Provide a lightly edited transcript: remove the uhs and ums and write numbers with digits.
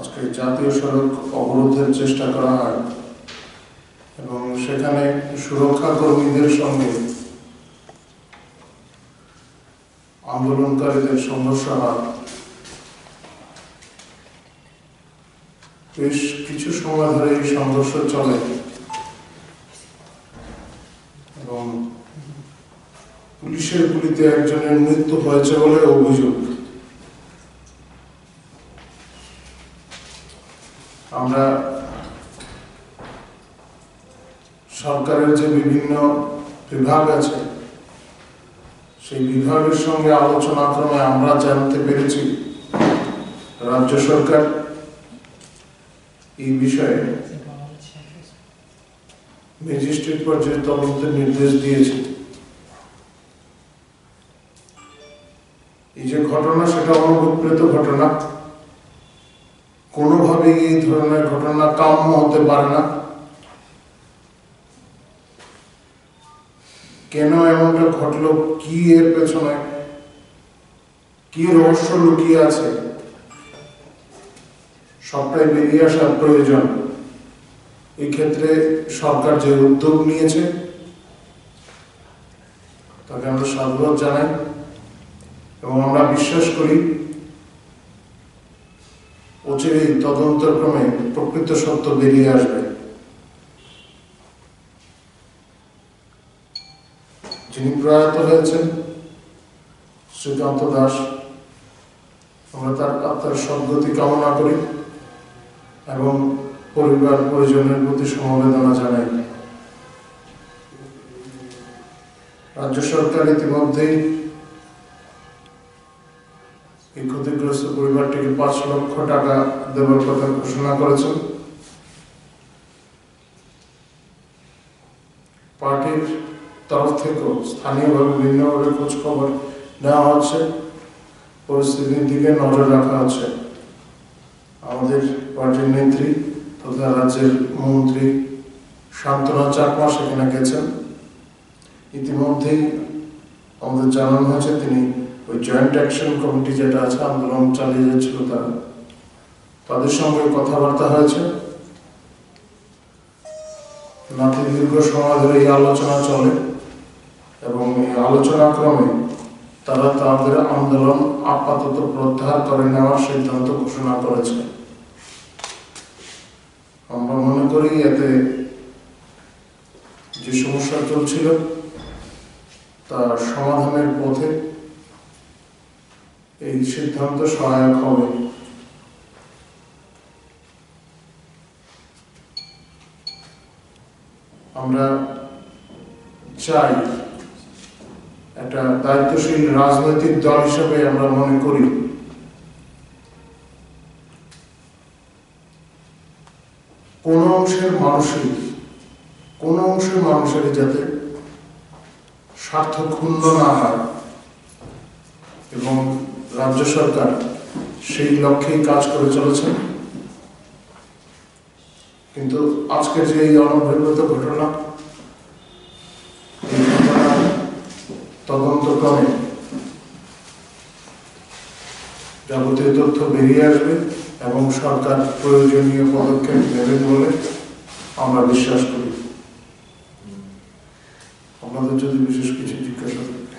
আজকে জাতীয় সড়ক অবরোধের চেষ্টা করা হয় এবং সেখানে সুরক্ষা কর্মীদের সঙ্গে আন্দোলনকারীদের সংঘর্ষ হয়। বেশ কিছু সময় ধরে এই সংঘর্ষ চলে এবং পুলিশের গুলিতে একজনের মৃত্যু হয়েছে বলে অভিযোগ। আমরা সরকারের যে বিভিন্ন বিভাগ আছে সেই বিভাগের সঙ্গে আলোচনা ক্রমে আমরা জানতে পেরেছি রাজ্য সরকার এই বিষয়ে ম্যাজিস্ট্রেট পর্যায়ে তদন্তের নির্দেশ দিয়েছে। এই যে ঘটনা সেটা অনুপ্রেত ঘটনা, কোনোভাবেই এই ধরনের ঘটনা কাম্য হতে পারে না। কেন এমনটা ঘটলো, কি এর পেছনে কি রহস্য লুকিয়ে আছে, সবটাই বেরিয়ে আসার প্রয়োজন। এই ক্ষেত্রে সরকার যে উদ্যোগ নিয়েছে তাকে আমরা সাধুবাদ জানাই এবং আমরা বিশ্বাস করি অচিরেই তদন্তের ক্রমে প্রকৃত সত্য বেরিয়ে আসবে। যিনি প্রয়াত হয়েছেন শ্রীকান্ত দাস, আমরা তার আত্মার সদ্গতি কামনা করি এবং পরিবার পরিজনের প্রতি সমবেদনা জানাই। রাজ্য সরকার ইতিমধ্যেই এই ক্ষতিগ্রস্ত পরিবারটিকে 5 লক্ষ টাকা দেওয়ার কথা ঘোষণা করেছেন। পার্টির তরফ থেকেও স্থানীয়ভাবে বিভিন্নভাবে খোঁজ খবর নেওয়া হচ্ছে, পরিস্থিতির দিকে নজর রাখা হচ্ছে। আমাদের পার্টির নেত্রী তথা রাজ্যের মন্ত্রী শান্তনা চাকমা সেখানে গেছেন। ইতিমধ্যেই আমাদের জানানো হয়েছে তিনি ওই জয়েন্ট অ্যাকশন কমিটি যেটা আছে, আন্দোলন চালিয়ে যাচ্ছিল তাদের সঙ্গে কথাবার্তা হয়েছে। নাতি দীর্ঘ সময় ধরে এই আলোচনা চলে এবং এই আলোচনা ক্রমে তারা তাদের আন্দোলন আপাতত প্রত্যাহার করে নেওয়ার সিদ্ধান্ত ঘোষণা করেছে। আমরা মনে করি এতে যে সমস্যা চলছিল তার সমাধানের পথে এই সিদ্ধান্ত সহায়ক হবে। আমরা চাই একটা দায়িত্বশীল রাজনৈতিক দল হিসেবে আমরা মনে করি কোন অংশের মানুষের যাতে স্বার্থ ক্ষুণ্ণ না হয় এবং রাজ্য সরকার সেই লক্ষ্যেই কাজ করে চলেছে। কিন্তু আজকে যে এই অনভিপ্রেত ঘটনা, এই ঘটনার তদন্তক্রমে যাবতীয় তথ্য বেরিয়ে আসবে এবং সরকার প্রয়োজনীয় পদক্ষেপ নেবেন বলে আমরা বিশ্বাস করি। আপনাদের যদি বিশেষ কিছু জিজ্ঞাসা থাকে।